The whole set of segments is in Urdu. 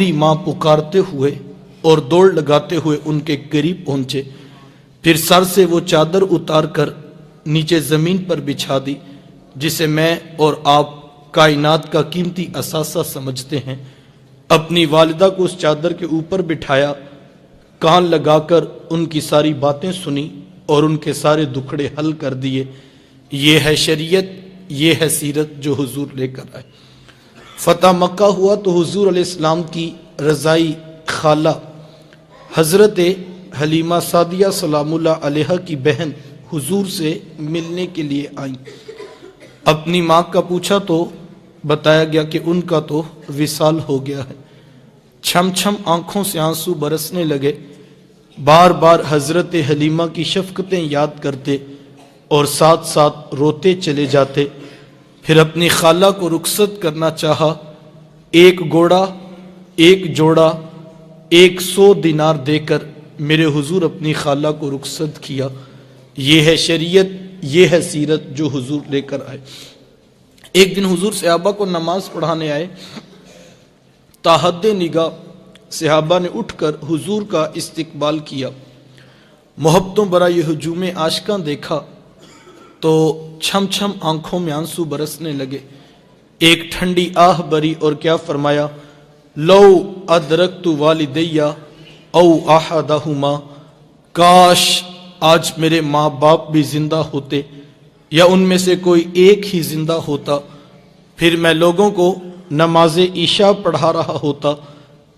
میری ماں پکارتے ہوئے اور دوڑ لگاتے ہوئے ان کے قریب پہنچے، پھر سر سے وہ چادر اتار کر نیچے زمین پر بچھا دی جسے میں اور آپ کائنات کا قیمتی اثاثہ سمجھتے ہیں۔ اپنی والدہ کو اس چادر کے اوپر بٹھایا، کان لگا کر ان کی ساری باتیں سنی اور ان کے سارے دکھڑے حل کر دیے۔ یہ ہے شریعت، یہ ہے سیرت جو حضور لے کر آئے۔ فتح مکہ ہوا تو حضور علیہ السلام کی رضائی خالہ حضرت حلیمہ سعدیہ سلام اللہ علیہ کی بہن حضور سے ملنے کے لیے آئیں۔ اپنی ماں کا پوچھا تو بتایا گیا کہ ان کا تو وصال ہو گیا ہے۔ چھم چھم آنکھوں سے آنسو برسنے لگے، بار بار حضرت حلیمہ کی شفقتیں یاد کرتے اور ساتھ ساتھ روتے چلے جاتے۔ پھر اپنی خالہ کو رخصت کرنا چاہا، ایک گھوڑا، ایک جوڑا، 100 دینار دے کر میرے حضور اپنی خالہ کو رخصت کیا۔ یہ ہے شریعت، یہ ہے سیرت جو حضور لے کر آئے۔ ایک دن حضور صحابہ کو نماز پڑھانے آئے، تاحد نگاہ صحابہ نے اٹھ کر حضور کا استقبال کیا۔ محبتوں برا یہ ہجوم عاشقاں دیکھا تو چھم چھم آنکھوں میں آنسو برسنے لگے۔ ایک ٹھنڈی آہ بری اور کیا فرمایا، لو ادرکت والدیہ او احدہما، کاش آج میرے ماں باپ بھی زندہ ہوتے یا ان میں سے کوئی ایک ہی زندہ ہوتا، پھر میں لوگوں کو نماز عشاء پڑھا رہا ہوتا،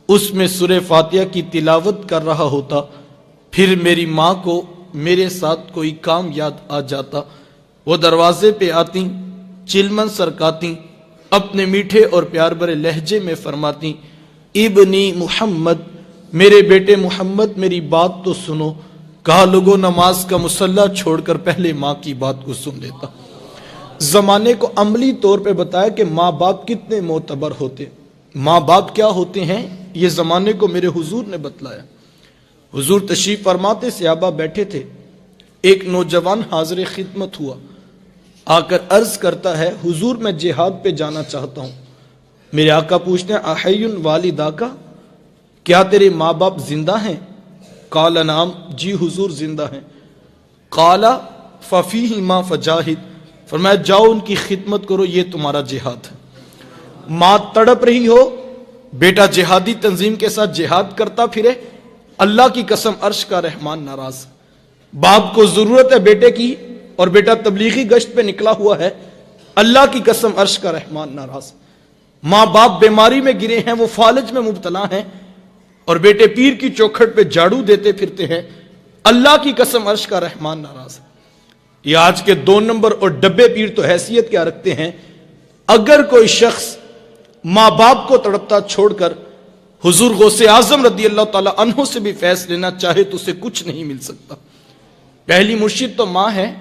اس میں سورہ فاتحہ کی تلاوت کر رہا ہوتا، پھر میری ماں کو میرے ساتھ کوئی کام یاد آ جاتا، وہ دروازے پہ آتی، چلمن سرکاتی، اپنے میٹھے اور پیار بھرے لہجے میں فرماتی، ابنی محمد، میرے بیٹے محمد میری بات تو سنو۔ کہا لوگوں نماز کا مصلی چھوڑ کر پہلے ماں کی بات کو سن لیتا۔ زمانے کو عملی طور پہ بتایا کہ ماں باپ کتنے معتبر ہوتے، ماں باپ کیا ہوتے ہیں، یہ زمانے کو میرے حضور نے بتلایا۔ حضور تشریف فرماتے، صحابہ بیٹھے تھے، ایک نوجوان حاضر خدمت ہوا، آ کر عرض کرتا ہے، حضور میں جہاد پہ جانا چاہتا ہوں۔ میرے آقا پوچھتے ہیں، احی والدہ کا، کیا تیرے ماں باپ زندہ ہیں؟ قال نعم، جی حضور زندہ ہیں۔ قال ففیہما فجاہد، فرمایا جاؤ ان کی خدمت کرو، یہ تمہارا جہاد ہے۔ ماں تڑپ رہی ہو، بیٹا جہادی تنظیم کے ساتھ جہاد کرتا پھرے، اللہ کی قسم عرش کا رحمان ناراض۔ باپ کو ضرورت ہے بیٹے کی اور بیٹا تبلیغی گشت پہ نکلا ہوا ہے، اللہ کی قسم عرش کا رحمان ناراض۔ ماں باپ بیماری میں گرے ہیں، وہ فالج میں مبتلا ہیں، اور بیٹے پیر کی چوکھٹ پہ جھاڑو دیتے پھرتے ہیں، اللہ کی قسم عرش کا رحمان ناراض۔ یہ آج کے 2 نمبر اور ڈبے پیر تو حیثیت کیا رکھتے ہیں؟ اگر کوئی شخص ماں باپ کو تڑپتا چھوڑ کر حضور غوث اعظم رضی اللہ تعالی عنہ سے بھی فیض لینا چاہے تو اسے کچھ نہیں مل سکتا۔ پہلی مرشد تو ماں ہے،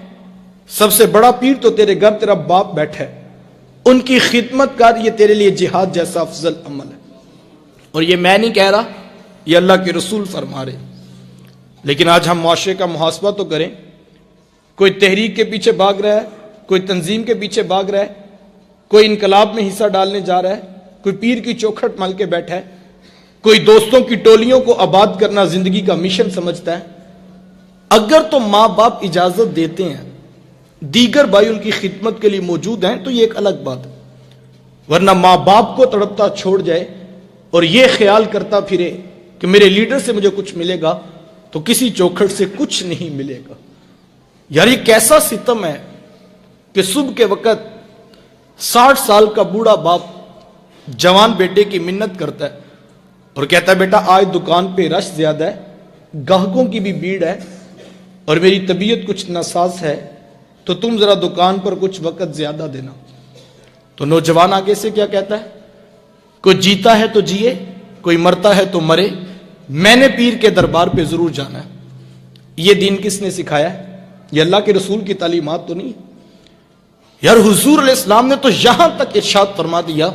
سب سے بڑا پیر تو تیرے گھر تیرا باپ بیٹھا ہے، ان کی خدمت کر، یہ تیرے لیے جہاد جیسا افضل عمل ہے۔ اور یہ میں نہیں کہہ رہا، یہ اللہ کے رسول فرما رہے۔ لیکن آج ہم معاشرے کا محاسبہ تو کریں، کوئی تحریک کے پیچھے بھاگ رہا ہے، کوئی تنظیم کے پیچھے بھاگ رہا ہے، کوئی انقلاب میں حصہ ڈالنے جا رہا ہے، کوئی پیر کی چوکھٹ مل کے بیٹھا ہے، کوئی دوستوں کی ٹولیوں کو آباد کرنا زندگی کا مشن سمجھتا ہے۔ اگر تو ماں باپ اجازت دیتے ہیں، دیگر بھائی ان کی خدمت کے لیے موجود ہیں، تو یہ ایک الگ بات ہے، ورنہ ماں باپ کو تڑپتا چھوڑ جائے اور یہ خیال کرتا پھرے کہ میرے لیڈر سے مجھے کچھ ملے گا، تو کسی چوکھٹ سے کچھ نہیں ملے گا۔ یار یہ کیسا ستم ہے کہ صبح کے وقت 60 سال کا بوڑھا باپ جوان بیٹے کی منت کرتا ہے اور کہتا ہے بیٹا آج دکان پہ رش زیادہ ہے، گاہکوں کی بھی بھیڑ ہے اور میری طبیعت کچھ ناساز ہے، تو تم ذرا دکان پر کچھ وقت زیادہ دینا۔ تو نوجوان آگے سے کیا کہتا ہے، کوئی جیتا ہے تو جیے، کوئی مرتا ہے تو مرے، میں نے پیر کے دربار پہ ضرور جانا ہے۔ یہ دین کس نے سکھایا ہے؟ یہ اللہ کے رسول کی تعلیمات تو نہیں۔ یار حضور علیہ السلام نے تو یہاں تک ارشاد فرما دیا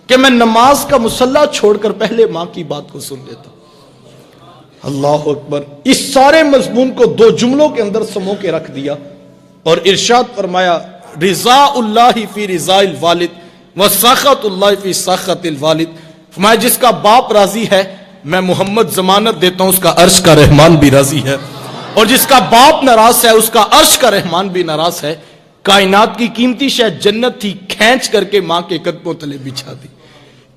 کہ میں نماز کا مصلی چھوڑ کر پہلے ماں کی بات کو سن لیتا ہوں۔ اللہ اکبر۔ اس سارے مضمون کو 2 جملوں کے اندر سمو کے رکھ دیا اور ارشاد فرمایا، رضا اللہ فی رضا الوالد و سخط اللہ فی سخط الوالد۔ فرمایا جس کا باپ راضی ہے میں محمد ضمانت دیتا ہوں اس کا عرش کا رحمان بھی راضی ہے، اور جس کا باپ ناراض ہے اس کا عرش کا رحمان بھی ناراض ہے۔ کائنات کی قیمتی شے جنت تھی، کھینچ کر کے ماں کے قدموں تلے بچھا دی۔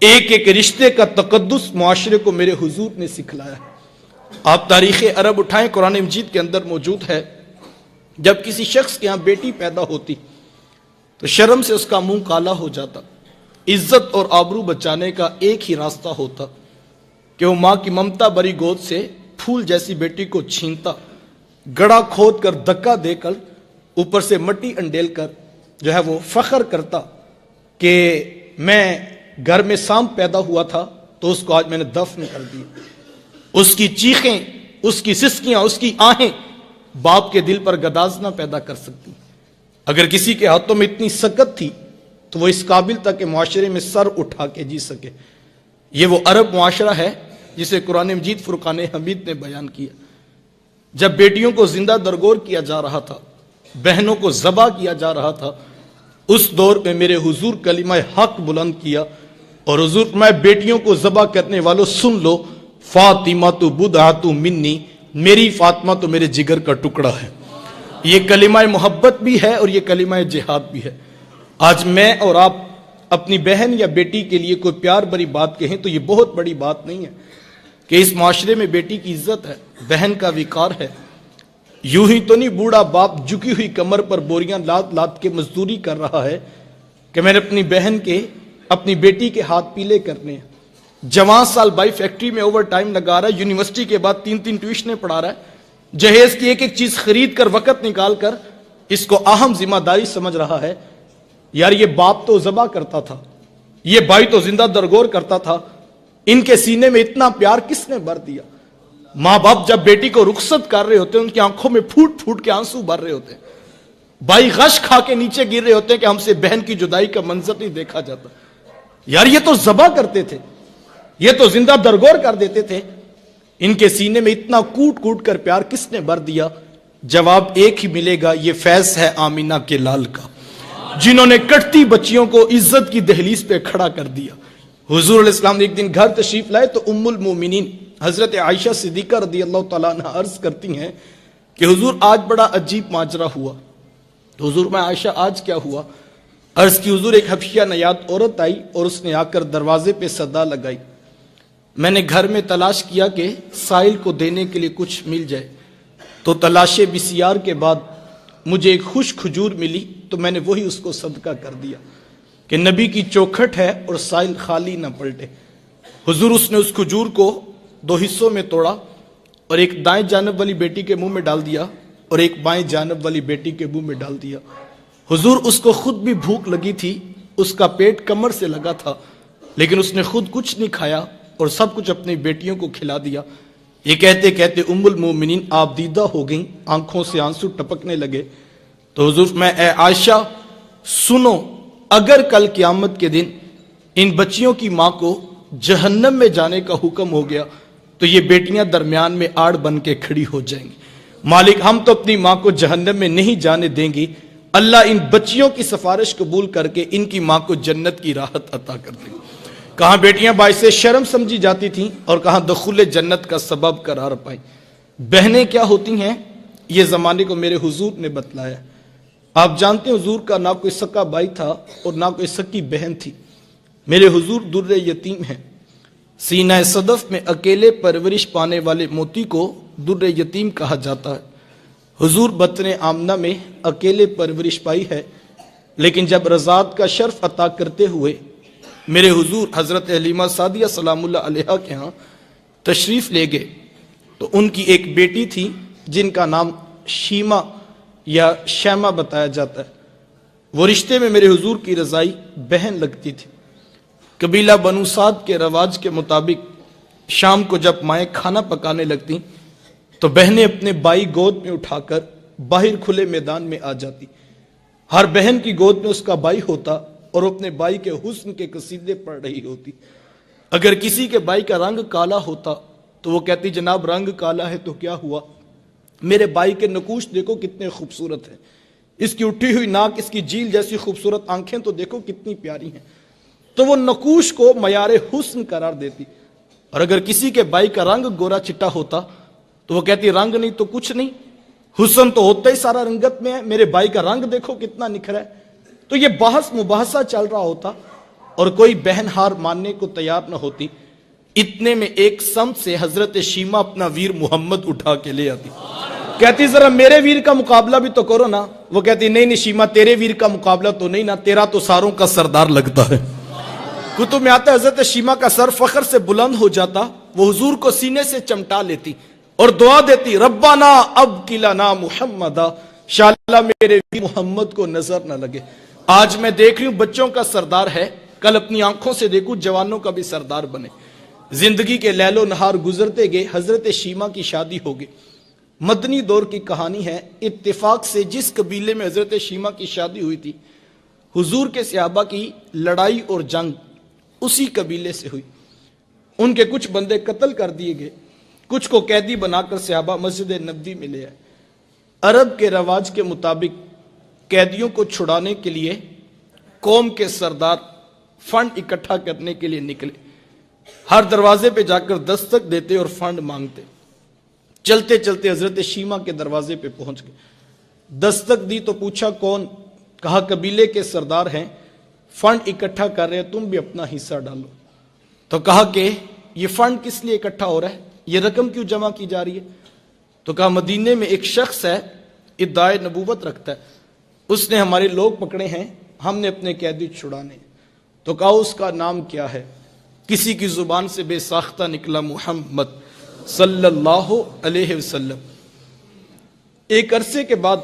ایک ایک رشتے کا تقدس معاشرے کو میرے حضور نے سکھلایا۔ آپ تاریخ عرب اٹھائیں، قرآن مجید کے اندر موجود ہے، جب کسی شخص کے ہاں بیٹی پیدا ہوتی تو شرم سے اس کا منہ کالا ہو جاتا۔ عزت اور آبرو بچانے کا ایک ہی راستہ ہوتا کہ وہ ماں کی ممتا بری گود سے پھول جیسی بیٹی کو چھینتا، گڑا کھود کر دھکا دے کر اوپر سے مٹی انڈیل کر جو ہے وہ فخر کرتا کہ میں گھر میں سانپ پیدا ہوا تھا تو اس کو آج میں نے دفن کر دیا۔ اس کی چیخیں، اس کی سسکیاں، اس کی آہیں باپ کے دل پر گداز نہ پیدا کر سکتی۔ اگر کسی کے ہاتھوں میں اتنی سکت تھی تو وہ اس قابل تھا کہ معاشرے میں سر اٹھا کے جی سکے۔ یہ وہ عرب معاشرہ ہے جسے قرآن مجید فرقان حمید نے بیان کیا۔ جب بیٹیوں کو زندہ درگور کیا جا رہا تھا، بہنوں کو ذبح کیا جا رہا تھا، اس دور میں میرے حضور کلمہ حق بلند کیا، اور حضور میں بیٹیوں کو ذبح کرنے والوں سن لو، فاطمہ تو بدعۃ منی، میری فاطمہ تو میرے جگر کا ٹکڑا ہے۔ یہ کلمہ محبت بھی ہے اور یہ کلمہ جہاد بھی ہے۔ آج میں اور آپ اپنی بہن یا بیٹی کے لیے کوئی پیار بری بات کہیں تو یہ بہت بڑی بات نہیں ہے کہ اس معاشرے میں بیٹی کی عزت ہے، بہن کا وقار ہے۔ یوں ہی تو نہیں بوڑھا باپ جھکی ہوئی کمر پر بوریاں لاد لاد کے مزدوری کر رہا ہے کہ میں نے اپنی بہن کے، اپنی بیٹی کے ہاتھ پیلے کرنے ہیں۔ جوان سال بائی فیکٹری میں اوور ٹائم لگا رہا ہے، یونیورسٹی کے بعد 3 ٹیوشنیں پڑھا رہا ہے، جہیز کی ایک ایک چیز خرید کر وقت نکال کر اس کو اہم ذمہ داری سمجھ رہا ہے۔ یار یہ باپ تو ذبح کرتا تھا، یہ بھائی تو زندہ درگور کرتا تھا، ان کے سینے میں اتنا پیار کس نے بھر دیا؟ ماں باپ جب بیٹی کو رخصت کر رہے ہوتے ہیں ان کی آنکھوں میں پھوٹ پھوٹ کے آنسو بھر رہے ہوتے ہیں، بھائی غش کھا کے نیچے گر رہے ہوتے ہیں کہ ہم سے بہن کی جدائی کا منظر نہیں دیکھا جاتا۔ یار یہ تو ذبح کرتے تھے، یہ تو زندہ درگور کر دیتے تھے، ان کے سینے میں اتنا کوٹ کوٹ کر پیار کس نے بھر دیا؟ جواب ایک ہی ملے گا، یہ فیض ہے آمینہ کے لال کا، جنہوں نے کٹتی بچیوں کو عزت کی دہلیز پہ کھڑا کر دیا۔ حضور علیہ السلام نے ایک دن گھر تشریف لائے تو ام المومنین حضرت عائشہ صدیقہ رضی اللہ تعالیٰ عنہ عرض کرتی ہیں کہ حضور آج بڑا عجیب ماجرا ہوا۔ تو حضور میں عائشہ آج کیا ہوا؟ عرض کی حضور ایک حبشیہ نیاد عورت آئی اور اس نے آ کر دروازے پہ صدا لگائی۔ میں نے گھر میں تلاش کیا کہ سائل کو دینے کے لیے کچھ مل جائے، تو تلاش بسیار کے بعد مجھے ایک خوش کھجور ملی تو میں نے وہی اس کو صدقہ کر دیا کہ نبی کی چوکھٹ ہے اور سائل خالی نہ پلٹے۔ حضور اس نے اس کھجور کو 2 حصوں میں توڑا اور ایک دائیں جانب والی بیٹی کے منہ میں ڈال دیا اور ایک بائیں جانب والی بیٹی کے منہ میں ڈال دیا۔ حضور اس کو خود بھی بھوک لگی تھی، اس کا پیٹ کمر سے لگا تھا، لیکن اس نے خود کچھ نہیں کھایا اور سب کچھ اپنی بیٹیوں کو کھلا دیا۔ یہ کہتے کہتے ام المومنین آپ دیدہ ہو گئیں، آنکھوں سے آنسو ٹپکنے لگے۔ تو حضور میں اے عائشہ سنو، اگر کل قیامت کے دن ان بچیوں کی ماں کو جہنم میں جانے کا حکم ہو گیا تو یہ بیٹیاں درمیان میں آڑ بن کے کھڑی ہو جائیں گی۔ مالک ہم تو اپنی ماں کو جہنم میں نہیں جانے دیں گی، اللہ ان بچیوں کی سفارش قبول کر کے ان کی ماں کو جنت کی راحت عطا کر دیں گے۔ کہاں بیٹیاں باعث شرم سمجھی جاتی تھیں اور کہاں دخول جنت کا سبب قرار پائیں۔ بہنیں کیا ہوتی ہیں یہ زمانے کو میرے حضور نے بتلایا۔ آپ جانتے ہیں حضور کا نہ کوئی سکا بھائی تھا اور نہ کوئی سکی بہن تھی۔ میرے حضور در یتیم ہیں۔ سینہ صدف میں اکیلے پرورش پانے والے موتی کو در یتیم کہا جاتا ہے۔ حضور بطن آمنہ میں اکیلے پرورش پائی ہے، لیکن جب رضاعت کا شرف عطا کرتے ہوئے میرے حضور حضرت حلیمہ سعدیہ سلام اللہ علیہا کے ہاں تشریف لے گئے تو ان کی ایک بیٹی تھی جن کا نام شیمہ یا شیمہ بتایا جاتا ہے۔ وہ رشتے میں میرے حضور کی رضائی بہن لگتی تھی۔ قبیلہ بنو سعد کے رواج کے مطابق شام کو جب مائیں کھانا پکانے لگتی تو بہنیں اپنے بھائی گود میں اٹھا کر باہر کھلے میدان میں آ جاتی۔ ہر بہن کی گود میں اس کا بھائی ہوتا اور وہ اپنے بھائی کے حسن کے قصیدے پڑھ رہی ہوتی۔ اگر کسی کے بھائی کا رنگ کالا ہوتا تو وہ کہتی جناب رنگ کالا ہے تو کیا ہوا، میرے بھائی کے نقوش دیکھو کتنے خوبصورت ہیں، اس کی اٹھی ہوئی ناک، اس کی جیل جیسی خوبصورت آنکھیں تو دیکھو کتنی پیاری ہیں۔ تو وہ نقوش کو معیار حسن قرار دیتی، اور اگر کسی کے بھائی کا رنگ گورا چٹا ہوتا تو وہ کہتی رنگ نہیں تو کچھ نہیں، حسن تو ہوتا ہی سارا رنگت میں ہے، میرے بھائی کا رنگ دیکھو کتنا نکھرا ہے۔ تو یہ بحث مباحثہ چل رہا ہوتا اور کوئی بہن ہار ماننے کو تیار نہ ہوتی۔ اتنے میں ایک سمت سے حضرت شیمہ اپنا ویر محمد اٹھا کے لے آتی، کہتی ذرا میرے ویر کا مقابلہ بھی تو کرو نا۔ وہ کہتی نہیں شیمہ، تیرے ویر کا مقابلہ تو نہیں نا، تیرا تو ساروں کا سردار لگتا ہے۔ کتب میں آتا ہے حضرت شیمہ کا سر فخر سے بلند ہو جاتا، وہ حضور کو سینے سے چمٹا لیتی اور دعا دیتی ربنا ابقِ لنا محمدا، شاءاللہ میرے ویر محمد کو نظر نہ لگے۔ آج میں دیکھ رہی ہوں بچوں کا سردار ہے، کل اپنی آنکھوں سے دیکھوں جوانوں کا بھی سردار بنے۔ زندگی کے لیل و نہار گزرتے گئے، حضرت شیمہ کی شادی ہو گئی۔ مدنی دور کی کہانی ہے، اتفاق سے جس قبیلے میں حضرت شیمہ کی شادی ہوئی تھی، حضور کے صحابہ کی لڑائی اور جنگ اسی قبیلے سے ہوئی۔ ان کے کچھ بندے قتل کر دیے گئے، کچھ کو قیدی بنا کر صحابہ مسجد نبوی میں لے آئے۔ عرب کے رواج کے مطابق قیدیوں کو چھڑانے کے لیے قوم کے سردار فنڈ اکٹھا کرنے کے لیے نکلے، ہر دروازے پہ جا کر دستک دیتے اور فنڈ مانگتے۔ چلتے چلتے حضرت شیمہ کے دروازے پہ پہنچ گئے، دستک دی تو پوچھا کون؟ کہا قبیلے کے سردار ہیں، فنڈ اکٹھا کر رہے ہیں، تم بھی اپنا حصہ ڈالو۔ تو کہا کہ یہ فنڈ کس لیے اکٹھا ہو رہا ہے، یہ رقم کیوں جمع کی جا رہی ہے؟ تو کہا مدینے میں ایک شخص ہے، ادعائے نبوت رکھتا ہے، اس نے ہمارے لوگ پکڑے ہیں، ہم نے اپنے قیدی چھڑانے۔ تو کہا اس کا نام کیا ہے؟ کسی کی زبان سے بے ساختہ نکلا محمد صلی اللہ علیہ وسلم۔ ایک عرصے کے بعد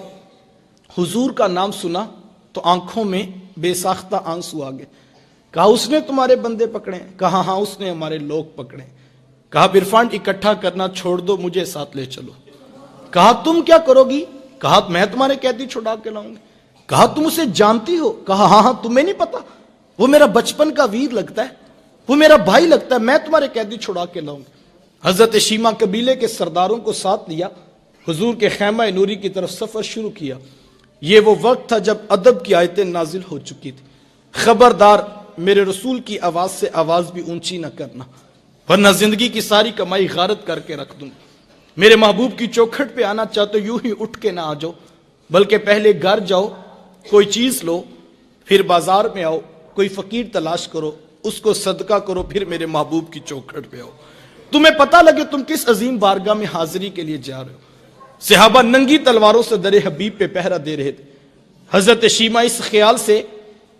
حضور کا نام سنا تو آنکھوں میں بے ساختہ آنسو آ گئے۔ کہا اس نے تمہارے بندے پکڑے ہیں؟ کہا ہاں اس نے ہمارے لوگ پکڑے ہیں۔ کہا پھر فنڈ اکٹھا کرنا چھوڑ دو، مجھے ساتھ لے چلو۔ کہا تم کیا کرو گی؟ کہا میں تمہارے قیدی چھڑا کے لاؤں گی۔ کہا تم اسے جانتی ہو؟ کہا ہاں تمہیں نہیں پتا، وہ میرا بچپن کا ویر لگتا ہے، وہ میرا بھائی لگتا ہے، میں تمہارے قیدی چھڑا کے لاؤں گی۔ حضرت شیمہ قبیلے کے سرداروں کو ساتھ لیا، حضور کے خیمہ نوری کی طرف سفر شروع کیا۔ یہ وہ وقت تھا جب ادب کی آیتیں نازل ہو چکی تھی۔ خبردار میرے رسول کی آواز سے آواز بھی اونچی نہ کرنا، ورنہ زندگی کی ساری کمائی غارت کر کے رکھ دوں گا۔ میرے محبوب کی چوکھٹ پہ آنا چاہتے یوں ہی اٹھ کے نہ آ جاؤ، بلکہ پہلے گھر جاؤ، کوئی چیز لو، پھر بازار میں آؤ، کوئی فقیر تلاش کرو، اس کو صدقہ کرو، پھر میرے محبوب کی چوکھٹ پہ آؤ، تمہیں پتہ لگے تم کس عظیم بارگاہ میں حاضری کے لیے جا رہے ہو۔ صحابہ ننگی تلواروں سے در حبیب پہ پہرا دے رہے تھے۔ حضرت شیمہ اس خیال سے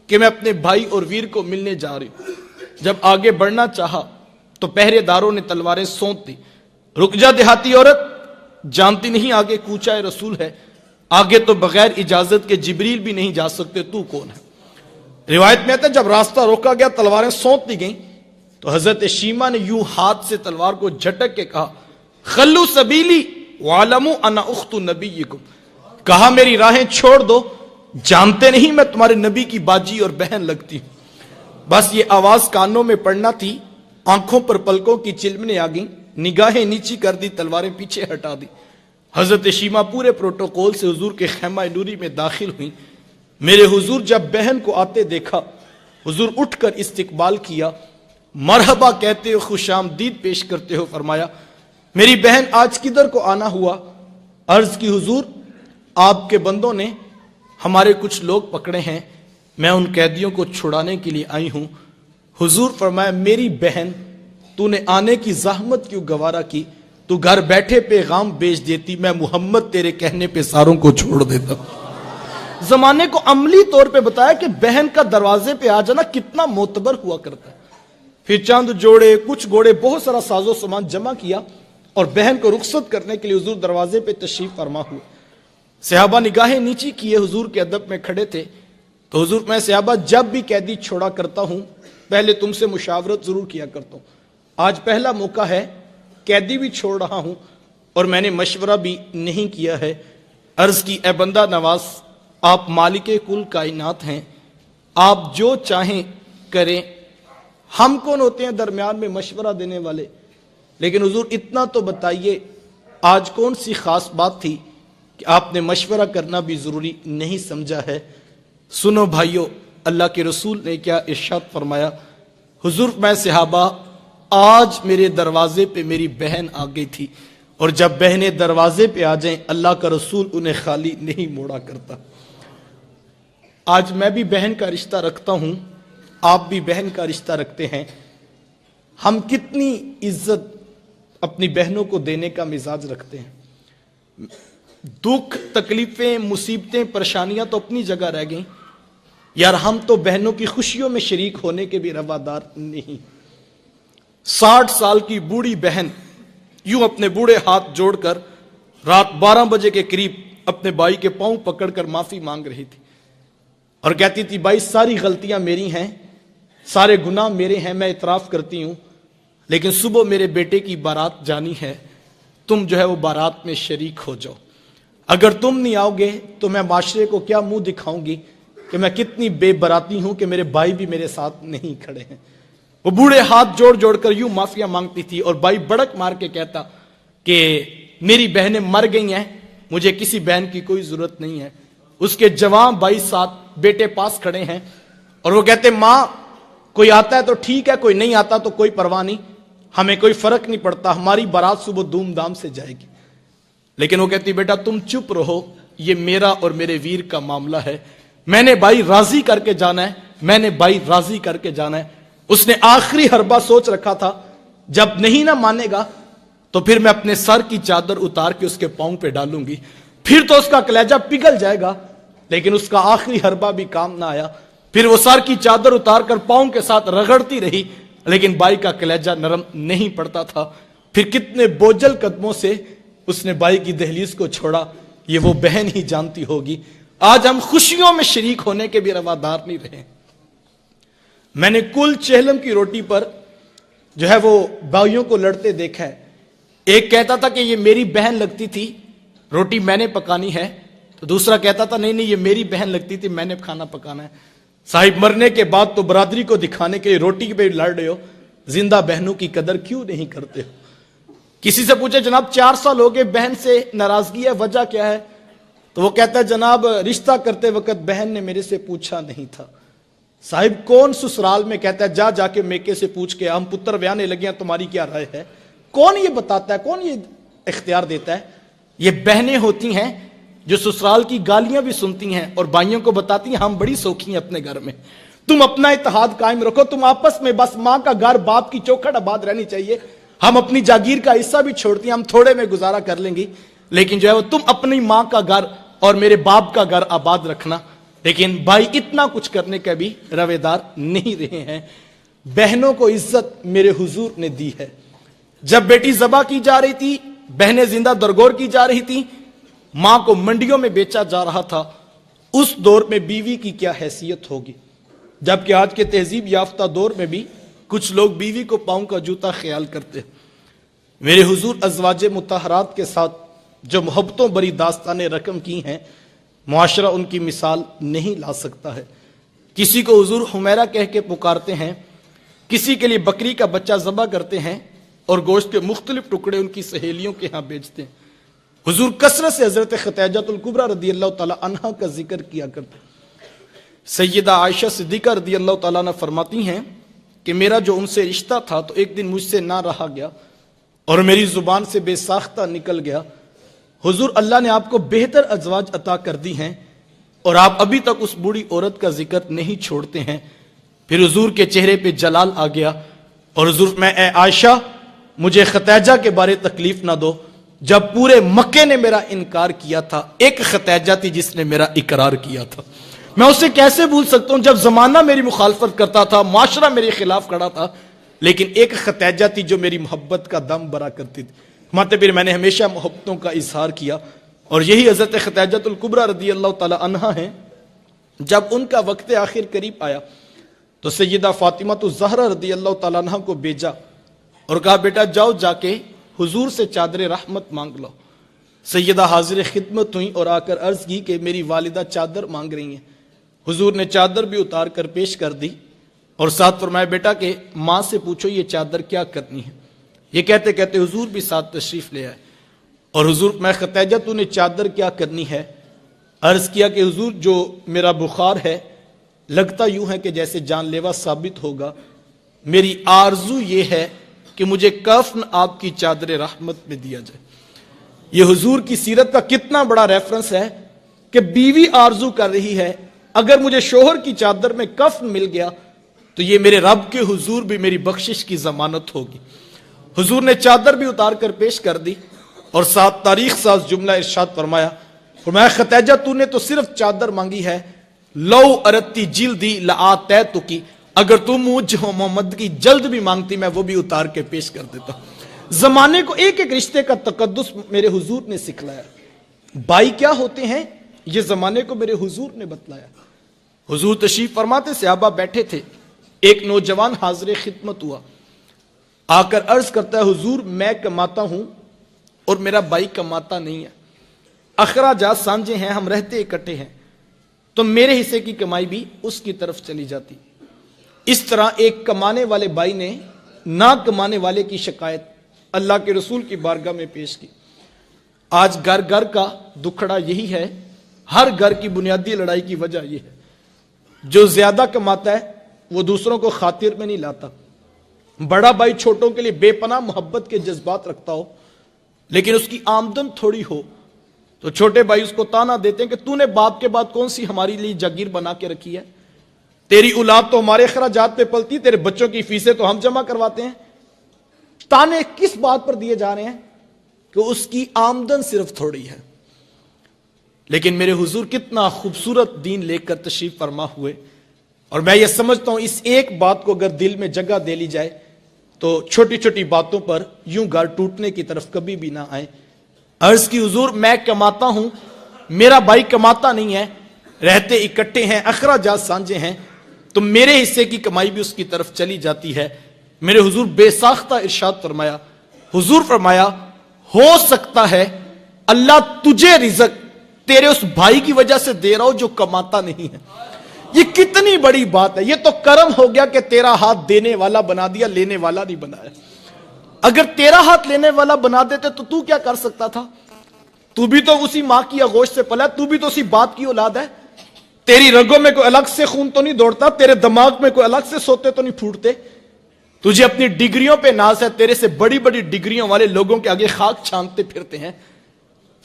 کہ میں اپنے بھائی اور ویر کو ملنے جا رہی ہوں، جب آگے بڑھنا چاہا تو پہرے داروں نے تلواریں سونت دی۔ رک جا دیہاتی عورت، جانتی نہیں آگے کوچہ رسول ہے، آگے تو بغیر اجازت کے جبریل بھی نہیں جا سکتے، تو کون ہے؟ روایت میں آتا ہے جب راستہ روکا گیا، تلواریں سونت دی گئیں، تو حضرت شیمہ نے یوں ہاتھ سے تلوار کو جھٹک کے کہا خلو سبیلی وعلموا انا اخت نبیکم، کہا میری راہیں چھوڑ دو، جانتے نہیں میں تمہارے نبی کی باجی اور بہن لگتی ہوں۔ بس یہ آواز کانوں میں پڑنا تھی، آنکھوں پر پلکوں کی چلمنے آ گئیں، نگاہیں نیچی کر دی، تلواریں پیچھے ہٹا دی۔ حضرت شیمہ پورے پروٹوکول سے حضور کے خیمہ نوری میں داخل ہوئیں۔ میرے حضور جب بہن کو آتے دیکھا، حضور اٹھ کر استقبال کیا، مرحبا کہتے ہو، خوش آمدید پیش کرتے ہو، فرمایا میری بہن آج کدھر کو آنا ہوا؟ عرض کی حضور آپ کے بندوں نے ہمارے کچھ لوگ پکڑے ہیں، میں ان قیدیوں کو چھڑانے کے لیے آئی ہوں۔ حضور فرمایا میری بہن، تو نے آنے کی زحمت کیوں گوارا کی؟ تو گھر بیٹھے پیغام بیچ دیتی، میں محمد تیرے کہنے پہ ساروں کو چھوڑ دیتا۔ زمانے کو عملی طور پہ بتایا کہ بہن کا دروازے پہ آ جانا کتنا معتبر ہوا کرتا ہے۔ پھر چاند جوڑے، کچھ گھوڑے، بہت سارا ساز و سامان جمع کیا اور بہن کو رخصت کرنے کے لیے حضور دروازے پہ تشریف فرما ہوئے۔ صحابہ نگاہیں نیچی کیے حضور کے ادب میں کھڑے تھے، تو حضور میں صحابہ جب بھی قیدی چھوڑا کرتا ہوں پہلے تم سے مشاورت ضرور کیا کرتا ہوں، آج پہلا موقع ہے، قیدی بھی چھوڑ رہا ہوں اور میں نے مشورہ بھی نہیں کیا ہے۔ عرض کی اے بندہ نواز، آپ مالک کل کائنات ہیں، آپ جو چاہیں کریں، ہم کون ہوتے ہیں درمیان میں مشورہ دینے والے؟ لیکن حضور اتنا تو بتائیے آج کون سی خاص بات تھی کہ آپ نے مشورہ کرنا بھی ضروری نہیں سمجھا ہے؟ سنو بھائیو، اللہ کے رسول نے کیا ارشاد فرمایا، حضور میں صحابہ آج میرے دروازے پہ میری بہن آ گئی تھی، اور جب بہنیں دروازے پہ آ جائیں اللہ کا رسول انہیں خالی نہیں موڑا کرتا۔ آج میں بھی بہن کا رشتہ رکھتا ہوں، آپ بھی بہن کا رشتہ رکھتے ہیں۔ ہم کتنی عزت اپنی بہنوں کو دینے کا مزاج رکھتے ہیں۔ دکھ، تکلیفیں، مصیبتیں، پریشانیاں تو اپنی جگہ رہ گئیں، یار ہم تو بہنوں کی خوشیوں میں شریک ہونے کے بھی روادار نہیں۔ 60 سال کی بوڑھی بہن یوں اپنے بوڑھے ہاتھ جوڑ کر رات 12 بجے کے قریب اپنے بھائی کے پاؤں پکڑ کر معافی مانگ رہی تھی اور کہتی تھی بھائی ساری غلطیاں میری ہیں، سارے گناہ میرے ہیں، میں اعتراف کرتی ہوں، لیکن صبح میرے بیٹے کی بارات جانی ہے، تم جو ہے وہ بارات میں شریک ہو جاؤ۔ اگر تم نہیں آؤ گے تو میں معاشرے کو کیا منہ دکھاؤں گی کہ میں کتنی بے براتی ہوں کہ میرے بھائی بھی میرے ساتھ نہیں کھڑے ہیں۔ وہ بوڑھے ہاتھ جوڑ جوڑ کر یوں معافیاں مانگتی تھی اور بھائی بڑک مار کے کہتا کہ میری بہنیں مر گئی ہیں، مجھے کسی بہن کی کوئی ضرورت نہیں ہے۔ اس کے جوان بھائی ساتھ بیٹے پاس کھڑے ہیں اور وہ کہتے ماں کوئی آتا ہے تو ٹھیک ہے، کوئی نہیں آتا تو کوئی پرواہ نہیں، ہمیں کوئی فرق نہیں پڑتا، ہماری بارات صبح دھوم دھام سے جائے گی۔ لیکن وہ کہتی بیٹا تم چپ رہو، یہ میرا اور میرے ویر کا معاملہ ہے، میں نے بھائی راضی کر کے جانا ہے، میں نے بھائی راضی کر کے جانا ہے۔ اس نے آخری حربہ سوچ رکھا تھا جب نہیں نہ مانے گا تو پھر میں اپنے سر کی چادر اتار کے اس کے پاؤں پہ ڈالوں گی، پھر تو اس کا کلیجہ پگھل جائے گا۔ لیکن اس کا آخری حربہ بھی کام نہ آیا، پھر وہ سر کی چادر اتار کر پاؤں کے ساتھ رگڑتی رہی، لیکن بھائی کا کلیجہ نرم نہیں پڑتا تھا۔ پھر کتنے بوجھل قدموں سے اس نے بھائی کی دہلیز کو چھوڑا، یہ وہ بہن ہی جانتی ہوگی۔ آج ہم خوشیوں میں شریک ہونے کے بھی روادار نہیں رہے۔ میں نے کل چہلم کی روٹی پر جو ہے وہ بھائیوں کو لڑتے دیکھا ہے۔ ایک کہتا تھا کہ یہ میری بہن لگتی تھی، روٹی میں نے پکانی ہے، تو دوسرا کہتا تھا نہیں یہ میری بہن لگتی تھی، میں نے کھانا پکانا ہے۔ صاحب مرنے کے بعد تو برادری کو دکھانے کے روٹی پہ لڑ رہے ہو، زندہ بہنوں کی قدر کیوں نہیں کرتے ہو؟ کسی سے پوچھے جناب 4 سال ہو گئے بہن سے ناراضگی ہے، وجہ کیا ہے؟ تو وہ کہتا ہے جناب رشتہ کرتے وقت بہن نے میرے سے پوچھا نہیں تھا۔ صاحب کون سسرال میں کہتا ہے جا کے میکے سے پوچھ کے ہم پتر بیانے لگے ہیں تمہاری کیا رائے ہے؟ کون یہ بتاتا ہے، کون یہ اختیار دیتا ہے؟ یہ بہنیں ہوتی ہیں جو سسرال کی گالیاں بھی سنتی ہیں اور بھائیوں کو بتاتی ہیں ہم بڑی سوکھی ہیں اپنے گھر میں، تم اپنا اتحاد قائم رکھو، تم آپس میں بس ماں کا گھر باپ کی چوکھٹ آباد رہنی چاہیے، ہم اپنی جاگیر کا حصہ بھی چھوڑتی ہیں، ہم تھوڑے میں گزارا کر لیں گی، لیکن جو ہے وہ تم اپنی ماں کا گھر اور میرے باپ کا گھر آباد رکھنا۔ لیکن بھائی اتنا کچھ کرنے کا بھی رویدار نہیں رہے ہیں۔ بہنوں کو عزت میرے حضور نے دی ہے۔ جب بیٹی ذبح کی جا رہی تھی، بہنیں زندہ درگور کی جا رہی تھی، ماں کو منڈیوں میں بیچا جا رہا تھا، اس دور میں بیوی کی کیا حیثیت ہوگی؟ جبکہ آج کے تہذیب یافتہ دور میں بھی کچھ لوگ بیوی کو پاؤں کا جوتا خیال کرتے ہیں۔ میرے حضور ازواج مطہرات کے ساتھ جو محبتوں بری داستانیں رقم کی ہیں، معاشرہ ان کی مثال نہیں لا سکتا ہے۔ کسی کو حضور حمیرہ کہہ کے پکارتے ہیں، کسی کے لیے بکری کا بچہ ذبح کرتے ہیں اور گوشت کے مختلف ٹکڑے ان کی سہیلیوں کے ہاں بیچتے ہیں۔ حضور کثرت سے حضرت خدیجہ الکبریٰ رضی اللہ تعالی عنہا کا ذکر کیا کرتے ہیں۔ سیدہ عائشہ صدیقہ رضی اللہ تعالیٰ عنہ فرماتی ہیں کہ میرا جو ان سے رشتہ تھا تو ایک دن مجھ سے نہ رہا گیا اور میری زبان سے بے ساختہ نکل گیا، حضور اللہ نے آپ کو بہتر ازواج عطا کر دی ہیں اور آپ ابھی تک اس بوڑھی عورت کا ذکر نہیں چھوڑتے ہیں۔ پھر حضور کے چہرے پہ جلال آ گیا اور حضور میں اے عائشہ مجھے خدیجہ کے بارے تکلیف نہ دو، جب پورے مکے نے میرا انکار کیا تھا ایک خدیجہ تھی جس نے میرا اقرار کیا تھا، میں اسے کیسے بھول سکتا ہوں؟ جب زمانہ میری مخالفت کرتا تھا، معاشرہ میرے خلاف کھڑا تھا، لیکن ایک خدیجہ تھی جو میری محبت کا دم بھرا کرتی تھی۔ ماتے پھر میں نے ہمیشہ محبتوں کا اظہار کیا اور یہی حضرت خدیجہ الکبریٰ رضی اللہ تعالی عنہا ہیں۔ جب ان کا وقت آخر قریب آیا تو سیدہ فاطمہ الزہرا رضی اللہ تعالی عنہا کو بھیجا اور کہا بیٹا جاؤ جا کے حضور سے چادر رحمت مانگ لو۔ سیدہ حاضر خدمت ہوئی اور آ کر عرض کی کہ میری والدہ چادر مانگ رہی ہیں۔ حضور نے چادر بھی اتار کر پیش کر دی اور ساتھ فرمایا بیٹا کہ ماں سے پوچھو یہ چادر کیا کرنی ہے۔ یہ کہتے کہتے حضور بھی ساتھ تشریف لے آئے اور حضور میں خدیجہ تو نے چادر کیا کرنی ہے؟ عرض کیا کہ حضور جو میرا بخار ہے لگتا یوں ہے کہ جیسے جان لیوا ثابت ہوگا. میری آرزو یہ ہے کہ مجھے کفن آپ کی چادر رحمت میں دیا جائے. یہ حضور کی سیرت کا کتنا بڑا ریفرنس ہے کہ بیوی آرزو کر رہی ہے اگر مجھے شوہر کی چادر میں کفن مل گیا تو یہ میرے رب کے حضور بھی میری بخشش کی ضمانت ہوگی. حضور نے چادر بھی اتار کر پیش کر دی اور ساتھ تاریخ ساز جملہ ارشاد فرمایا خدیجہ تو نے تو صرف چادر مانگی ہے، لو ارتی جلدی لآتیتکی، اگر تم مجھ محمد کی جلد بھی مانگتی میں وہ بھی اتار کے پیش کر دیتا. زمانے کو ایک ایک رشتے کا تقدس میرے حضور نے سکھلایا. بھائی کیا ہوتے ہیں یہ زمانے کو میرے حضور نے بتلایا. حضور تشریف فرماتے صحابہ بیٹھے تھے، ایک نوجوان حاضر خدمت ہوا، آ کر عرض کرتا ہے حضور میں کماتا ہوں اور میرا بھائی کماتا نہیں ہے، اخراجات سانجے ہیں، ہم رہتے اکٹھے ہیں، تو میرے حصے کی کمائی بھی اس کی طرف چلی جاتی. اس طرح ایک کمانے والے بھائی نے نہ کمانے والے کی شکایت اللہ کے رسول کی بارگاہ میں پیش کی. آج گھر گھر کا دکھڑا یہی ہے، ہر گھر کی بنیادی لڑائی کی وجہ یہ ہے جو زیادہ کماتا ہے وہ دوسروں کو خاطر میں نہیں لاتا. بڑا بھائی چھوٹوں کے لیے بے پناہ محبت کے جذبات رکھتا ہو لیکن اس کی آمدن تھوڑی ہو تو چھوٹے بھائی اس کو تانا دیتے ہیں کہ تو نے باپ کے بعد کون سی ہماری لیے جاگیر بنا کے رکھی ہے، تیری اولاد تو ہمارے اخراجات پہ پلتی، تیرے بچوں کی فیسیں تو ہم جمع کرواتے ہیں. تانے کس بات پر دیے جا رہے ہیں کہ اس کی آمدن صرف تھوڑی ہے. لیکن میرے حضور کتنا خوبصورت دین لے کر تشریف فرما ہوئے، اور میں یہ سمجھتا ہوں اس ایک بات کو اگر دل میں جگہ دے لی جائے تو چھوٹی چھوٹی باتوں پر یوں گھر ٹوٹنے کی طرف کبھی بھی نہ آئے. عرض کی حضور میں کماتا ہوں، میرا بھائی کماتا نہیں ہے، رہتے اکٹھے ہیں، اخراجات سانجے ہیں، تو میرے حصے کی کمائی بھی اس کی طرف چلی جاتی ہے. میرے حضور بے ساختہ ارشاد فرمایا، حضور فرمایا ہو سکتا ہے اللہ تجھے رزق تیرے اس بھائی کی وجہ سے دے رہا ہو جو کماتا نہیں ہے. یہ کتنی بڑی بات ہے. یہ تو کرم ہو گیا کہ تیرا ہاتھ دینے والا بنا دیا، لینے والا نہیں بنایا. اگر تیرا ہاتھ لینے والا بنا دیتے تو کیا کر سکتا تھا؟ تو بھی تو اسی ماں کی آغوش سے پلا ہے، تو بھی تو اسی باپ کی اولاد ہے. تیری رگوں میں کوئی الگ سے خون تو نہیں دوڑتا، تیرے دماغ میں کوئی الگ سے سوتے تو نہیں پھوٹتے. تجھے اپنی ڈگریوں پہ ناز ہے، تیرے سے بڑی بڑی ڈگریوں والے لوگوں کے آگے خاک چھانتے پھرتے ہیں.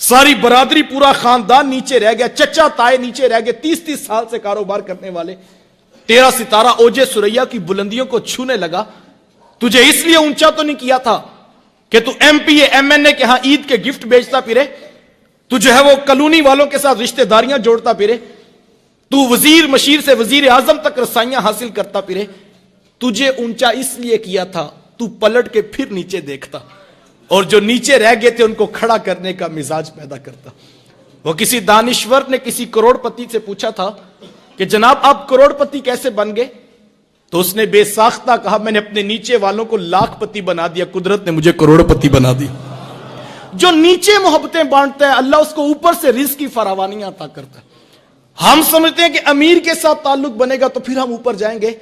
ساری برادری پورا خاندان نیچے رہ گیا، چچا تائے نیچے رہ گئے، 30 سال سے کاروبار کرنے والے. تیرا ستارہ اوجے سریا کی بلندیوں کو چھونے لگا. تجھے اس لیے اونچا تو نہیں کیا تھا کہ تو ایم پی ایم این اے کے ہاں عید کے گفٹ بیچتا پھرے، تو جو ہے وہ کلونی والوں کے ساتھ رشتہ داریاں جوڑتا پھرے، تو وزیر مشیر سے وزیر اعظم تک رسائیاں حاصل کرتا پھرے. تجھے اونچا اس لیے کیا تھا تو پلٹ کے پھر نیچے دیکھتا اور جو نیچے رہ گئے تھے ان کو کھڑا کرنے کا مزاج پیدا کرتا. وہ کسی دانشور نے کسی کروڑ پتی سے پوچھا تھا کہ جناب آپ کروڑ پتی کیسے بن گئے؟ تو اس نے بے ساختہ کہا میں نے اپنے نیچے والوں کو لاکھ پتی بنا دیا، قدرت نے مجھے کروڑ پتی بنا دی. جو نیچے محبتیں بانٹتا ہے اللہ اس کو اوپر سے رزق کی فراوانی عطا کرتا ہے. ہم سمجھتے ہیں کہ امیر کے ساتھ تعلق بنے گا تو پھر ہم اوپر جائیں گے.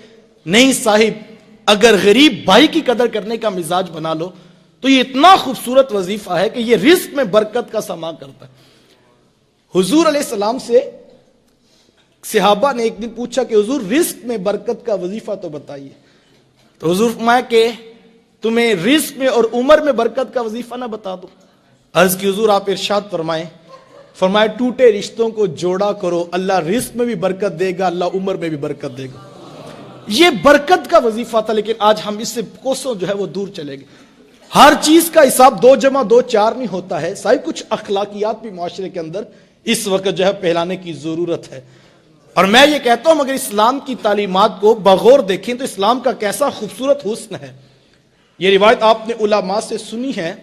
نہیں صاحب، اگر غریب بھائی کی قدر کرنے کا مزاج بنا لو تو یہ اتنا خوبصورت وظیفہ ہے کہ یہ رزق میں برکت کا سما کرتا ہے. حضور علیہ السلام سے صحابہ نے ایک دن پوچھا کہ حضور رزق میں برکت کا وظیفہ تو بتائیے. تو حضور فرمایا کہ تمہیں رزق میں اور عمر میں برکت کا وظیفہ نہ بتا دو. عرض کی حضور آپ ارشاد فرمائے ٹوٹے رشتوں کو جوڑا کرو، اللہ رزق میں بھی برکت دے گا، اللہ عمر میں بھی برکت دے گا. یہ برکت کا وظیفہ تھا، لیکن آج ہم اس سے کوسوں جو ہے وہ دور چلے گئے. ہر چیز کا حساب 2 + 2 4 نہیں ہوتا ہے. صاحب کچھ اخلاقیات بھی معاشرے کے اندر اس وقت جو ہے پھیلانے کی ضرورت ہے. اور میں یہ کہتا ہوں اگر اسلام کی تعلیمات کو بغور دیکھیں تو اسلام کا کیسا خوبصورت حسن ہے. یہ روایت آپ نے علماء سے سنی ہے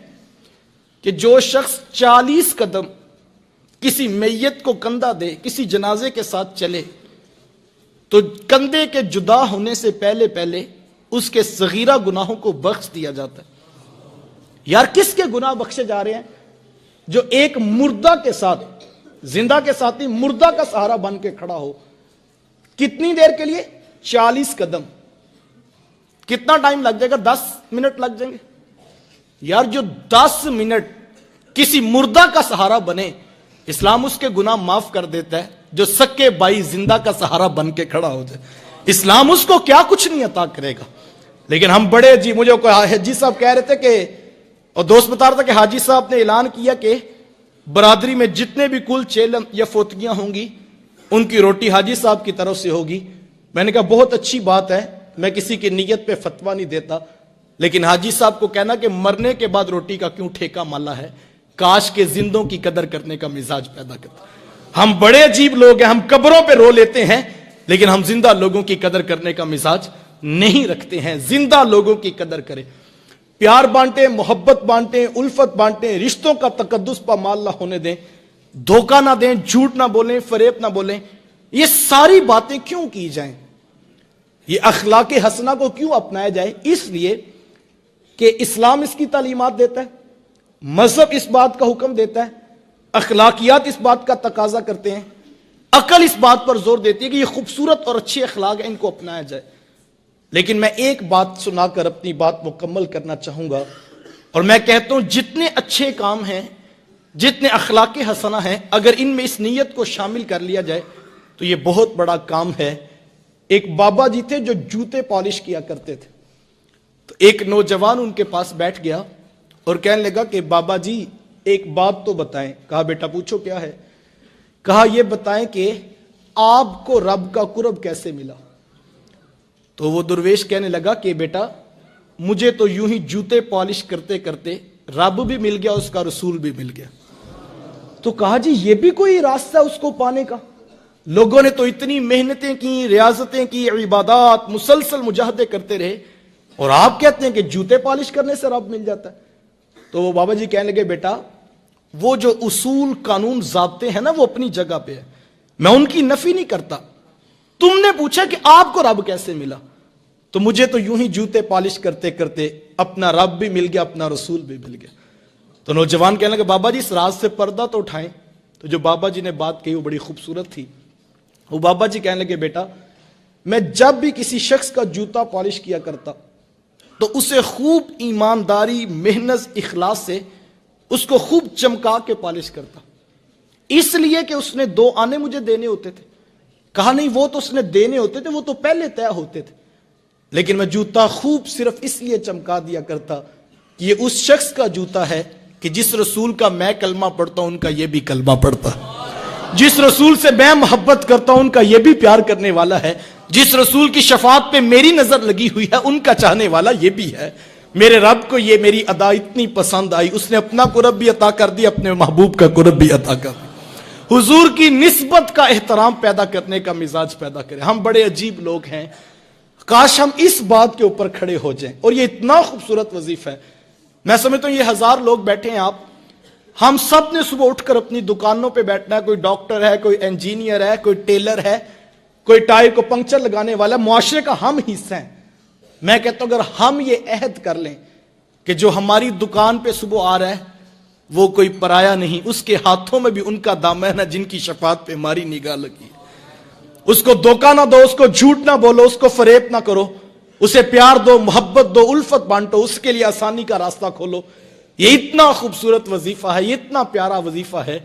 کہ جو شخص 40 قدم کسی میت کو کندھا دے، کسی جنازے کے ساتھ چلے تو کندھے کے جدا ہونے سے پہلے اس کے صغیرہ گناہوں کو بخش دیا جاتا ہے. یار کس کے گناہ بخشے جا رہے ہیں؟ جو ایک مردہ کے ساتھ، زندہ کے ساتھ نہیں، مردہ کا سہارا بن کے کھڑا ہو. کتنی دیر کے لیے؟ 40 قدم. کتنا ٹائم لگ جائے گا؟ 10 منٹ لگ جائیں گے. یار جو 10 منٹ کسی مردہ کا سہارا بنے، اسلام اس کے گناہ معاف کر دیتا ہے. جو سکے بھائی زندہ کا سہارا بن کے کھڑا ہو جائے. اسلام اس کو کیا کچھ نہیں عطا کرے گا. لیکن ہم بڑے جی، مجھے کوئی حاجی صاحب کہہ رہے تھے کہ، اور دوست بتا رہا تھا کہ حاجی صاحب نے اعلان کیا کہ برادری میں جتنے بھی کل چیلم یا فوتگیاں ہوں گی ان کی روٹی حاجی صاحب کی طرف سے ہوگی. میں نے کہا بہت اچھی بات ہے، میں کسی کی نیت پہ فتویٰ نہیں دیتا، لیکن حاجی صاحب کو کہنا کہ مرنے کے بعد روٹی کا کیوں ٹھیکہ مالا ہے، کاش کے زندوں کی قدر کرنے کا مزاج پیدا کرتا. ہم بڑے عجیب لوگ ہیں، ہم قبروں پہ رو لیتے ہیں لیکن ہم زندہ لوگوں کی قدر کرنے کا مزاج نہیں رکھتے ہیں. زندہ لوگوں کی قدر کریں، پیار بانٹیں، محبت بانٹیں، الفت بانٹیں، رشتوں کا تقدس پامال نہ ہونے دیں، دھوکہ نہ دیں، جھوٹ نہ بولیں، فریب نہ بولیں. یہ ساری باتیں کیوں کی جائیں؟ یہ اخلاق حسنہ کو کیوں اپنایا جائے؟ اس لیے کہ اسلام اس کی تعلیمات دیتا ہے، مذہب اس بات کا حکم دیتا ہے، اخلاقیات اس بات کا تقاضا کرتے ہیں، عقل اس بات پر زور دیتی ہے کہ یہ خوبصورت اور اچھے اخلاق ہیں، ان کو اپنایا جائے. لیکن میں ایک بات سنا کر اپنی بات مکمل کرنا چاہوں گا، اور میں کہتا ہوں جتنے اچھے کام ہیں، جتنے اخلاق حسنہ ہیں، اگر ان میں اس نیت کو شامل کر لیا جائے تو یہ بہت بڑا کام ہے. ایک بابا جی تھے جو جوتے پالش کیا کرتے تھے. تو ایک نوجوان ان کے پاس بیٹھ گیا اور کہنے لگا کہ بابا جی ایک بات تو بتائیں. کہا بیٹا پوچھو کیا ہے؟ کہا یہ بتائیں کہ آپ کو رب کا قرب کیسے ملا؟ تو وہ درویش کہنے لگا کہ بیٹا مجھے تو یوں ہی جوتے پالش کرتے کرتے رب بھی مل گیا، اس کا رسول بھی مل گیا. تو کہا جی یہ بھی کوئی راستہ اس کو پانے کا؟ لوگوں نے تو اتنی محنتیں کی، ریاضتیں کی، عبادات، مسلسل مجاہدے کرتے رہے، اور آپ کہتے ہیں کہ جوتے پالش کرنے سے رب مل جاتا ہے. تو وہ بابا جی کہنے لگے بیٹا وہ جو اصول قانون ضابطے ہیں نا وہ اپنی جگہ پہ ہے، میں ان کی نفی نہیں کرتا. تم نے پوچھا کہ آپ کو رب کیسے ملا، تو مجھے تو یوں ہی جوتے پالش کرتے کرتے اپنا رب بھی مل گیا، اپنا رسول بھی مل گیا. تو نوجوان کہنے لگا بابا جی اس راز سے پردہ تو اٹھائیں. تو جو بابا جی نے بات کہی وہ بڑی خوبصورت تھی. وہ بابا جی کہنے لگے بیٹا میں جب بھی کسی شخص کا جوتا پالش کیا کرتا تو اسے خوب ایمانداری، محنت، اخلاص سے اس کو خوب چمکا کے پالش کرتا، اس لیے کہ اس نے 2 آنے مجھے دینے ہوتے تھے. کہا نہیں وہ تو اس نے دینے ہوتے تھے، وہ تو پہلے طے ہوتے تھے، لیکن میں جوتا خوب صرف اس لیے چمکا دیا کرتا کہ یہ اس شخص کا جوتا ہے کہ جس رسول کا میں کلمہ پڑھتا ہوں ان کا یہ بھی کلمہ پڑھتا ہے، جس رسول سے میں محبت کرتا ہوں ان کا یہ بھی پیار کرنے والا ہے، جس رسول کی شفاعت پہ میری نظر لگی ہوئی ہے ان کا چاہنے والا یہ بھی ہے. میرے رب کو یہ میری ادا اتنی پسند آئی، اس نے اپنا قرب بھی عطا کر دی، اپنے محبوب کا قرب بھی عطا کر دی. حضور کی نسبت کا احترام پیدا کرنے کا مزاج پیدا کرے. ہم بڑے عجیب لوگ ہیں، کاش ہم اس بات کے اوپر کھڑے ہو جائیں. اور یہ اتنا خوبصورت وظیفہ ہے. میں سمجھتا ہوں یہ 1000 لوگ بیٹھے ہیں، آپ ہم سب نے صبح اٹھ کر اپنی دکانوں پہ بیٹھنا ہے. کوئی ڈاکٹر ہے، کوئی انجینئر ہے، کوئی ٹیلر ہے، کوئی ٹائر کو پنکچر لگانے والا. معاشرے کا ہم حصہ ہیں. میں کہتا ہوں اگر ہم یہ عہد کر لیں کہ جو ہماری دکان پہ صبح آ رہا ہے وہ کوئی پرایا نہیں، اس کے ہاتھوں میں بھی ان کا دامن ہے جن کی شفاعت پہ ہماری نگاہ لگی. اس کو دھوکہ نہ دو، اس کو جھوٹ نہ بولو، اس کو فریب نہ کرو، اسے پیار دو، محبت دو، الفت بانٹو، اس کے لیے آسانی کا راستہ کھولو. یہ اتنا خوبصورت وظیفہ ہے، یہ اتنا پیارا وظیفہ ہے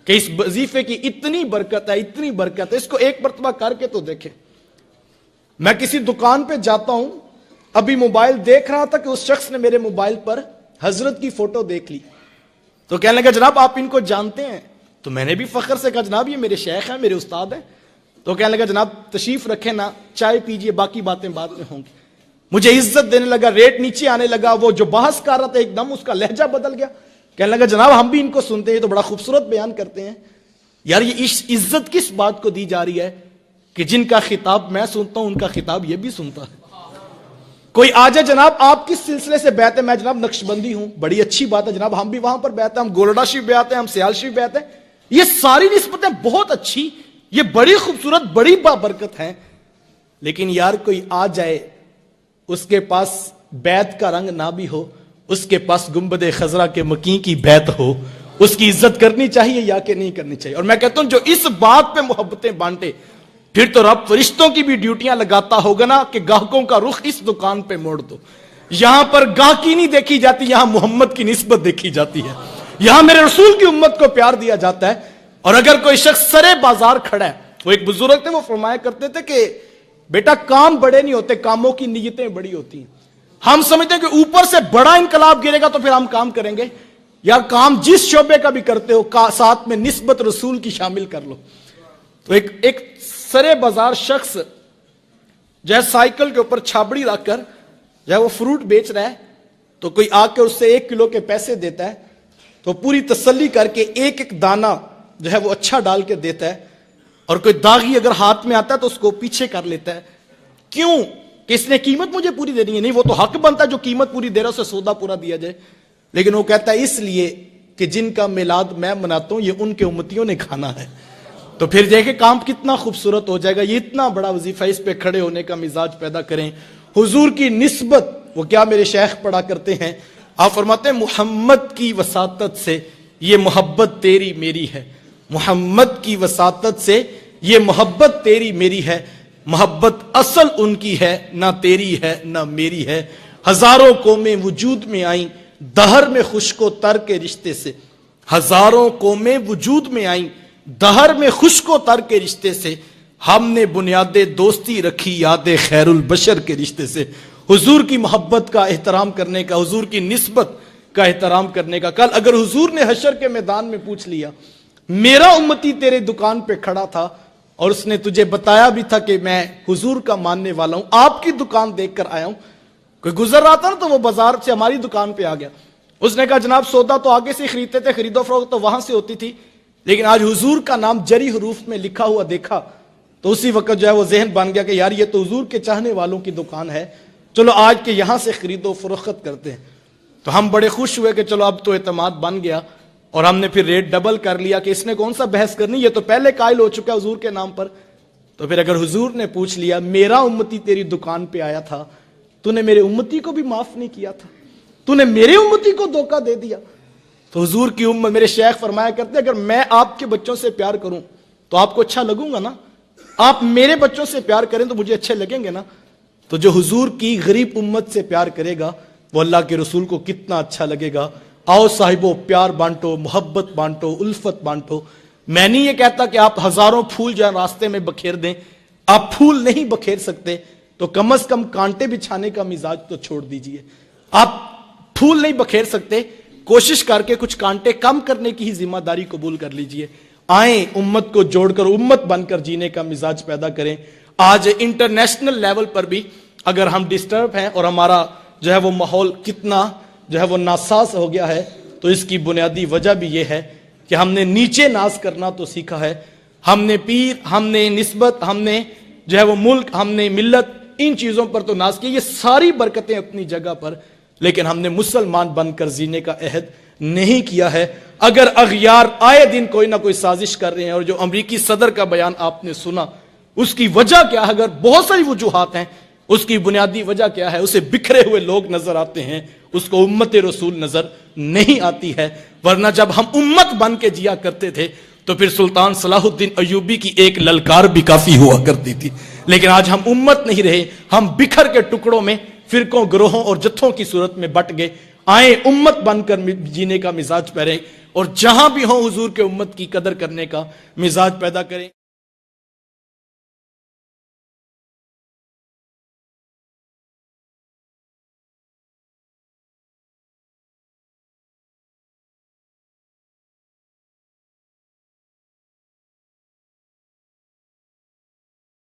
کہ اس وظیفے کی اتنی برکت ہے، اتنی برکت ہے. اس کو ایک مرتبہ کر کے تو دیکھیں. میں کسی دکان پہ جاتا ہوں، ابھی موبائل دیکھ رہا تھا کہ اس شخص نے میرے موبائل پر حضرت کی فوٹو دیکھ لی. تو کہنے لگا جناب آپ ان کو جانتے ہیں؟ تو میں نے بھی فخر سے کہا جناب یہ میرے شیخ ہیں، میرے استاد ہیں. تو کہنے لگا جناب تشریف رکھیں نا، چائے پیجئے، باقی باتیں بعد میں ہوں گی. مجھے عزت دینے لگا، ریٹ نیچے آنے لگا. وہ جو بحث کر رہا تھا ایک دم اس کا لہجہ بدل گیا. کہنے لگا جناب ہم بھی ان کو سنتے ہیں، تو بڑا خوبصورت بیان کرتے ہیں. یار یہ عزت کس بات کو دی جا رہی ہے کہ جن کا خطاب میں سنتا ہوں ان کا خطاب یہ بھی سنتا ہے. کوئی آ جائے جناب آپ کس سلسلے سے بیعت ہے؟ میں جناب نقشبندی ہوں. بڑی اچھی بات ہے جناب، ہم بھی وہاں پر بیعت ہے، ہم گولڈا شریف بیعت ہیں، ہم سیال شریف بیعت ہیں. یہ ساری نسبتیں بہت اچھی، یہ بڑی خوبصورت، بڑی بابرکت ہیں. لیکن یار کوئی آ جائے اس کے پاس بیعت کا رنگ نہ بھی ہو، اس کے پاس گنبد خضرا کے مکین کی بیعت ہو، اس کی عزت کرنی چاہیے یا کہ نہیں کرنی چاہیے؟ اور میں کہتا ہوں جو اس بات پہ محبتیں بانٹے پھر تو رب فرشتوں کی بھی ڈیوٹیاں لگاتا ہوگا نا کہ گاہکوں کا رخ اس دکان پہ موڑ دو. یہاں پر گاہکی نہیں دیکھی جاتی، یہاں محمد کی نسبت دیکھی جاتی ہے. یہاں میرے رسول کی امت کو پیار دیا جاتا ہے. اور اگر کوئی شخص سرے بازار کھڑا ہے, وہ ایک بزرگ تھے, وہ فرمایا کرتے تھے کہ بیٹا کام بڑے نہیں ہوتے, کاموں کی نیتیں بڑی ہوتی ہیں. ہم سمجھتے ہیں کہ اوپر سے بڑا انقلاب گرے گا تو پھر ہم کام کریں گے. یا کام جس شعبے کا بھی کرتے ہو ساتھ میں نسبت رسول کی شامل کر لو. تو ایک سرے بازار شخص جو ہے سائیکل کے اوپر چھابڑی رکھ کر جو ہے وہ فروٹ بیچ رہا ہے, تو کوئی آ کے اس سے 1 کلو کے پیسے دیتا ہے, تو پوری تسلی کر کے ایک ایک دانہ جو ہے وہ اچھا ڈال کے دیتا ہے, اور کوئی داغی اگر ہاتھ میں آتا ہے تو اس کو پیچھے کر لیتا ہے. کیوں؟ کہ اس نے قیمت مجھے پوری دینی ہے. نہیں, وہ تو حق بنتا ہے جو قیمت پوری دے رہا ہے اسے سودا پورا دیا جائے. لیکن وہ کہتا ہے اس لیے کہ جن کا میلاد میں مناتا ہوں یہ ان کے امتیوں نے کھانا ہے. تو پھر دیکھیں کام کتنا خوبصورت ہو جائے گا. یہ اتنا بڑا وظیفہ, اس پہ کھڑے ہونے کا مزاج پیدا کریں. حضور کی نسبت, وہ کیا میرے شیخ پڑھا کرتے ہیں, آپ فرماتے ہیں محمد کی وساطت سے یہ محبت تیری میری ہے. محمد کی وساطت سے یہ محبت تیری میری ہے. محبت اصل ان کی ہے, نہ تیری ہے نہ میری ہے. ہزاروں قومیں وجود میں آئیں دہر میں خشک و تر کے رشتے سے. ہزاروں قومیں وجود میں آئیں دہر میں خشک و تر کے رشتے سے. ہم نے بنیاد دوستی رکھی یاد خیر البشر کے رشتے سے. حضور کی محبت کا احترام کرنے کا, حضور کی نسبت کا احترام کرنے کا. کل اگر حضور نے حشر کے میدان میں پوچھ لیا میرا امتی تیرے دکان پہ کھڑا تھا اور اس نے تجھے بتایا بھی تھا کہ میں حضور کا ماننے والا ہوں, آپ کی دکان دیکھ کر آیا ہوں. کوئی گزر رہا تھا نا تو وہ بازار سے ہماری دکان پہ آ گیا, اس نے کہا جناب سودا تو آگے سے خریدتے تھے, خرید و فروخت تو وہاں سے ہوتی تھی, لیکن آج حضور کا نام جری حروف میں لکھا ہوا دیکھا تو اسی وقت جو ہے وہ ذہن بن گیا کہ یار یہ تو حضور کے چاہنے والوں کی دکان ہے, چلو آج کے یہاں سے خرید و فروخت کرتے ہیں. تو ہم بڑے خوش ہوئے کہ چلو اب تو اعتماد بن گیا, اور ہم نے پھر ریٹ ڈبل کر لیا کہ اس نے کون سا بحث کرنی, یہ تو پہلے قائل ہو چکا حضور کے نام پر. تو پھر اگر حضور نے پوچھ لیا میرا امتی تیری دکان پہ آیا تھا, تو نے میرے امتی کو بھی معاف نہیں کیا تھا, تو نے میرے امتی کو دھوکہ دے دیا. تو حضور کی امت, میرے شیخ فرمایا کرتے اگر میں آپ کے بچوں سے پیار کروں تو آپ کو اچھا لگوں گا نا, آپ میرے بچوں سے پیار کریں تو مجھے اچھے لگیں گے نا. تو جو حضور کی غریب امت سے پیار کرے گا وہ اللہ کے رسول کو کتنا اچھا لگے گا. آؤ صاحبو پیار بانٹو, محبت بانٹو, الفت بانٹو. میں نہیں یہ کہتا کہ آپ ہزاروں پھول جو ہے راستے میں بکھیر دیں, آپ پھول نہیں بکھیر سکتے تو کم از کم کانٹے بچھانے کا مزاج تو چھوڑ دیجئے. آپ پھول نہیں بکھیر سکتے, کوشش کر کے کچھ کانٹے کم کرنے کی ہی ذمہ داری قبول کر لیجئے. آئیں امت کو جوڑ کر امت بن کر جینے کا مزاج پیدا کریں. آج انٹرنیشنل لیول پر بھی اگر ہم ڈسٹرب ہیں اور ہمارا جو ہے وہ ماحول کتنا جو ہے وہ ناساز ہو گیا ہے, تو اس کی بنیادی وجہ بھی یہ ہے کہ ہم نے نیچے ناز کرنا تو سیکھا ہے. ہم نے پیر, ہم نے نسبت, ہم نے جو ہے وہ ملک, ہم نے ملت, ان چیزوں پر تو ناز کی. یہ ساری برکتیں اپنی جگہ پر, لیکن ہم نے مسلمان بن کر جینے کا عہد نہیں کیا ہے. اگر اغیار آئے دن کوئی نہ کوئی سازش کر رہے ہیں, اور جو امریکی صدر کا بیان آپ نے سنا اس کی وجہ کیا ہے, اگر بہت ساری وجوہات ہیں, اس کی بنیادی وجہ کیا ہے, اسے بکھرے ہوئے لوگ نظر آتے ہیں, اس کو امت رسول نظر نہیں آتی ہے. ورنہ جب ہم امت بن کے جیا کرتے تھے تو پھر سلطان صلاح الدین ایوبی کی ایک للکار بھی کافی ہوا کرتی تھی. لیکن آج ہم امت نہیں رہے, ہم بکھر کے ٹکڑوں میں فرقوں, گروہوں اور جتھوں کی صورت میں بٹ گئے. آئیں امت بن کر جینے کا مزاج پیریں, اور جہاں بھی ہوں حضور کے امت کی قدر کرنے کا مزاج پیدا کریں.